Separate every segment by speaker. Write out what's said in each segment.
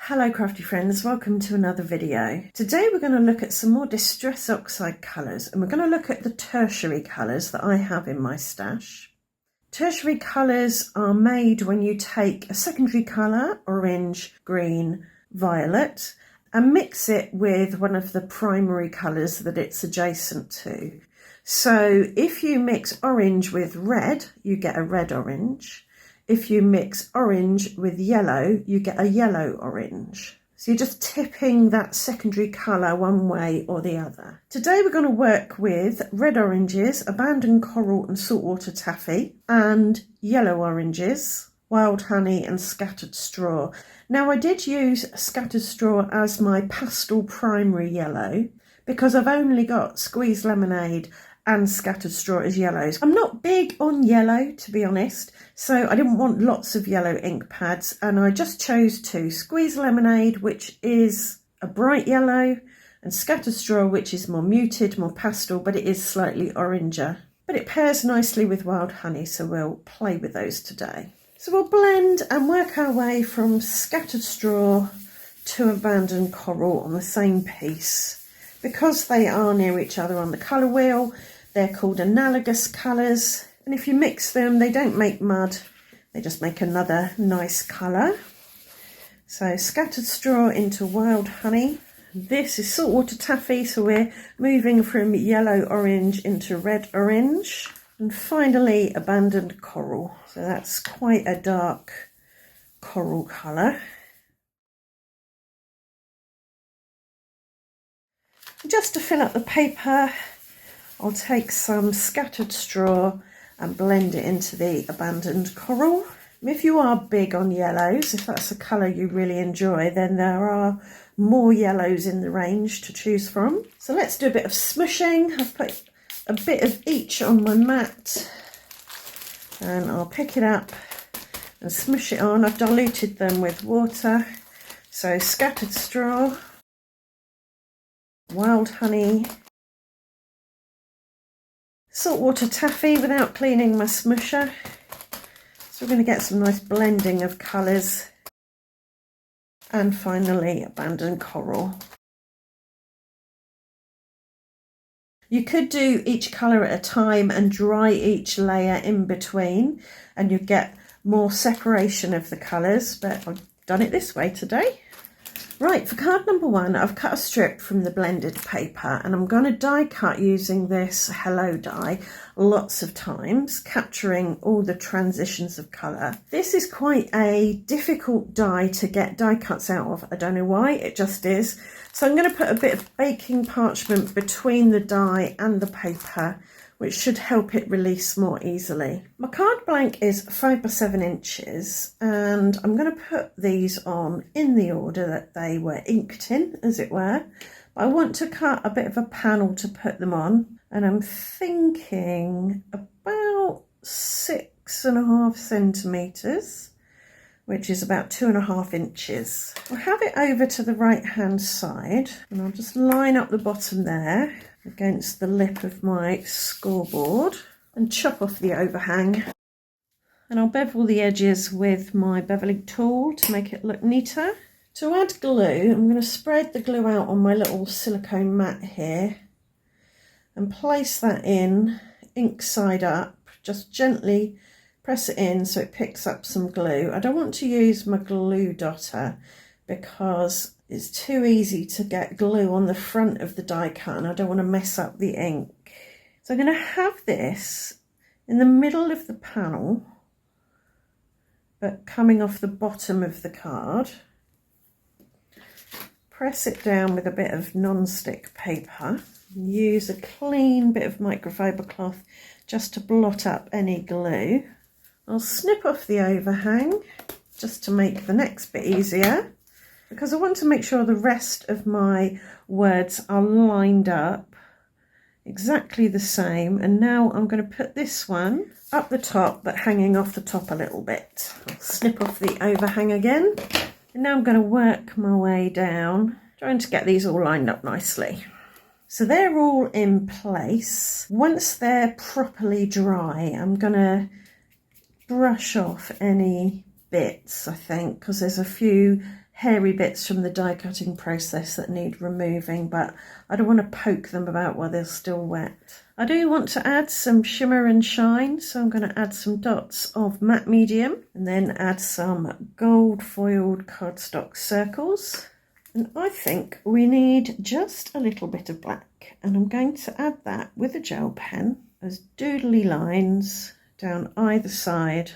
Speaker 1: Hello crafty friends, welcome to another video. Today we're going to look at some more Distress Oxide colours, and we're going to look at the tertiary colours that I have in my stash. Tertiary colours are made when you take a secondary colour, orange, green, violet, and mix it with one of the primary colours that it's adjacent to. So if you mix orange with red, you get a red orange. If you mix orange with yellow, you get a yellow orange. So you're just tipping that secondary colour one way or the other. Today we're going to work with red oranges, abandoned coral and saltwater taffy, and yellow oranges, wild honey and scattered straw. Now I did use scattered straw as my pastel primary yellow because I've only got squeezed lemonade and scattered straw as yellows. I'm not big on yellow, to be honest, so I didn't want lots of yellow ink pads, and I just chose two: squeezed lemonade, which is a bright yellow, and scattered straw, which is more muted, more pastel, but it is slightly oranger. But it pairs nicely with wild honey, so we'll play with those today. So we'll blend and work our way from scattered straw to abandoned coral on the same piece. Because they are near each other on the colour wheel, they're called analogous colours, and if you mix them, they don't make mud, they just make another nice colour. So scattered straw into wild honey. This is saltwater taffy, so we're moving from yellow orange into red orange. And finally, abandoned coral. So that's quite a dark coral colour. Just to fill up the paper, I'll take some scattered straw and blend it into the abandoned coral. If you are big on yellows, if that's a colour you really enjoy, then there are more yellows in the range to choose from. So let's do a bit of smushing. I've put a bit of each on my mat, and I'll pick it up and smush it on. I've diluted them with water. So scattered straw, wild honey, saltwater taffy without cleaning my smusher. So we're going to get some nice blending of colours. And finally, abandoned coral. You could do each colour at a time and dry each layer in between, and you'd get more separation of the colours, but I've done it this way today. Right, for card number one, I've cut a strip from the blended paper, and I'm going to die cut using this Hello die lots of times, capturing all the transitions of colour. This is quite a difficult die to get die cuts out of. I don't know why, it just is. So I'm going to put a bit of baking parchment between the die and the paper, which should help it release more easily. My card blank is 5 by 7 inches, and I'm going to put these on in the order that they were inked in, as it were. But I want to cut a bit of a panel to put them on, and I'm thinking about 6.5 centimetres, which is about 2.5 inches. I'll have it over to the right hand side, and I'll just line up the bottom there against the lip of my scoreboard and chop off the overhang. And I'll bevel the edges with my beveling tool to make it look neater. To add glue, I'm going to spread the glue out on my little silicone mat here and place that in, ink side up. Just gently press it in so it picks up some glue. I don't want to use my glue dotter because it's too easy to get glue on the front of the die cut, and I don't want to mess up the ink. So I'm going to have this in the middle of the panel, but coming off the bottom of the card. Press it down with a bit of non-stick paper. Use a clean bit of microfiber cloth just to blot up any glue. I'll snip off the overhang just to make the next bit easier, because I want to make sure the rest of my words are lined up exactly the same. And now I'm going to put this one up the top, but hanging off the top a little bit. I'll snip off the overhang again. And now I'm going to work my way down, trying to get these all lined up nicely. So they're all in place. Once they're properly dry, I'm going to brush off any bits, I think, because there's a few hairy bits from the die cutting process that need removing, but I don't want to poke them about while they're still wet. I do want to add some shimmer and shine, so I'm going to add some dots of matte medium and then add some gold foiled cardstock circles. And I think we need just a little bit of black, and I'm going to add that with a gel pen as doodly lines down either side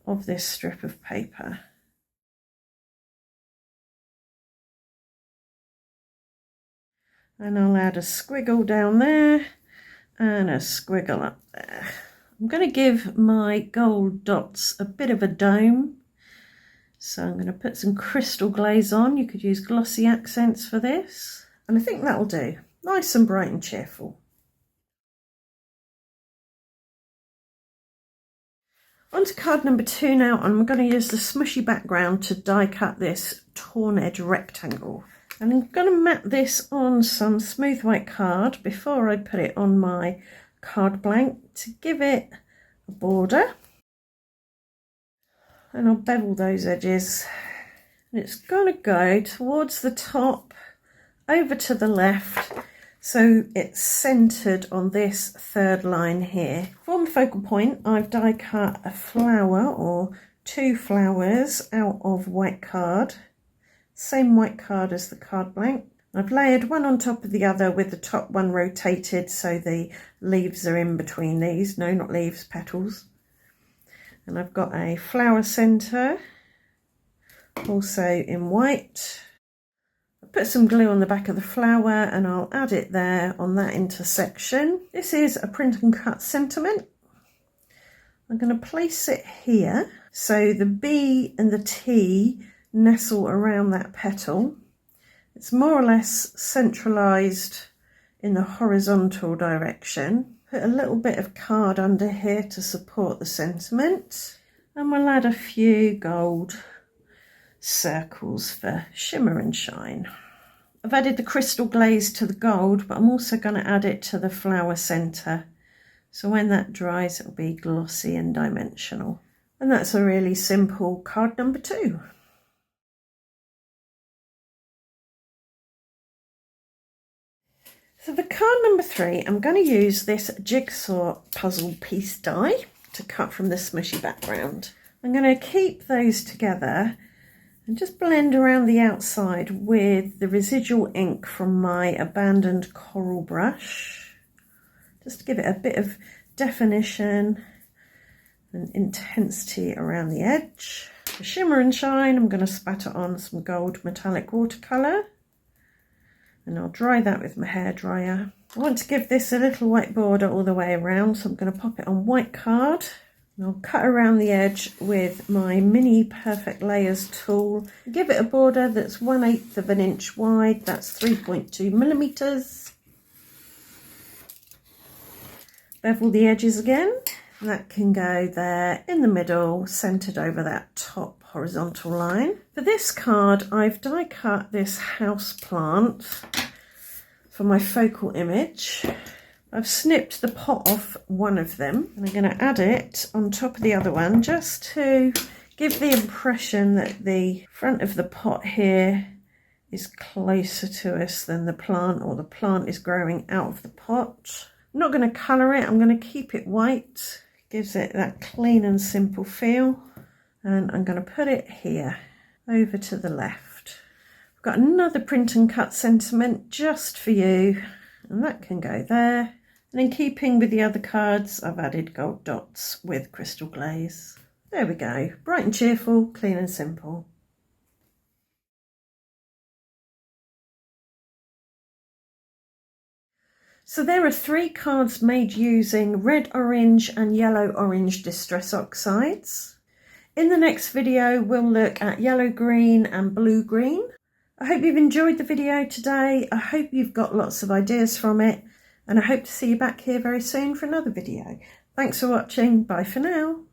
Speaker 1: of this strip of paper. And I'll add a squiggle down there and a squiggle up there. I'm going to give my gold dots a bit of a dome. So I'm going to put some crystal glaze on. You could use glossy accents for this. And I think that'll do. Nice and bright and cheerful. Onto card number 2 now, and I'm going to use the smushy background to die cut this torn edge rectangle. And I'm going to map this on some smooth white card before I put it on my card blank to give it a border. And I'll bevel those edges. And it's going to go towards the top, over to the left, so it's centred on this third line here. For my focal point, I've die cut a flower or 2 flowers out of white card. Same white card as the card blank. I've layered one on top of the other with the top one rotated so the leaves are in between these. No, not leaves, petals. And I've got a flower centre, also in white. I put some glue on the back of the flower and I'll add it there on that intersection. This is a print and cut sentiment. I'm going to place it here so the B and the T nestle around that petal. It's more or less centralised in the horizontal direction. Put a little bit of card under here to support the sentiment, and we'll add a few gold circles for shimmer and shine. I've added the crystal glaze to the gold, but I'm also going to add it to the flower centre, so when that dries it'll be glossy and dimensional. And that's a really simple card number 2. So for card number 3, I'm going to use this jigsaw puzzle piece die to cut from the smushy background. I'm going to keep those together and just blend around the outside with the residual ink from my abandoned coral brush, just to give it a bit of definition and intensity around the edge. For shimmer and shine, I'm going to spatter on some gold metallic watercolour. And I'll dry that with my hairdryer. I want to give this a little white border all the way around, so I'm going to pop it on white card. And I'll cut around the edge with my mini Perfect Layers tool. Give it a border that's 1/8 of an inch wide, that's 3.2 millimeters. Bevel the edges again. And that can go there in the middle, centred over that top horizontal line. For this card, I've die cut this house plant for my focal image. I've snipped the pot off one of them, and I'm going to add it on top of the other one just to give the impression that the front of the pot here is closer to us than the plant, or the plant is growing out of the pot. I'm not going to colour it, I'm going to keep it white. Gives it that clean and simple feel. And I'm going to put it here, over to the left. I've got another print and cut sentiment just for you, and that can go there. And in keeping with the other cards, I've added gold dots with crystal glaze. There we go, bright and cheerful, clean and simple. So there are 3 cards made using red orange and yellow orange distress oxides. In the next video, we'll look at yellow green and blue green. I hope you've enjoyed the video today. I hope you've got lots of ideas from it, and I hope to see you back here very soon for another video. Thanks for watching. Bye for now.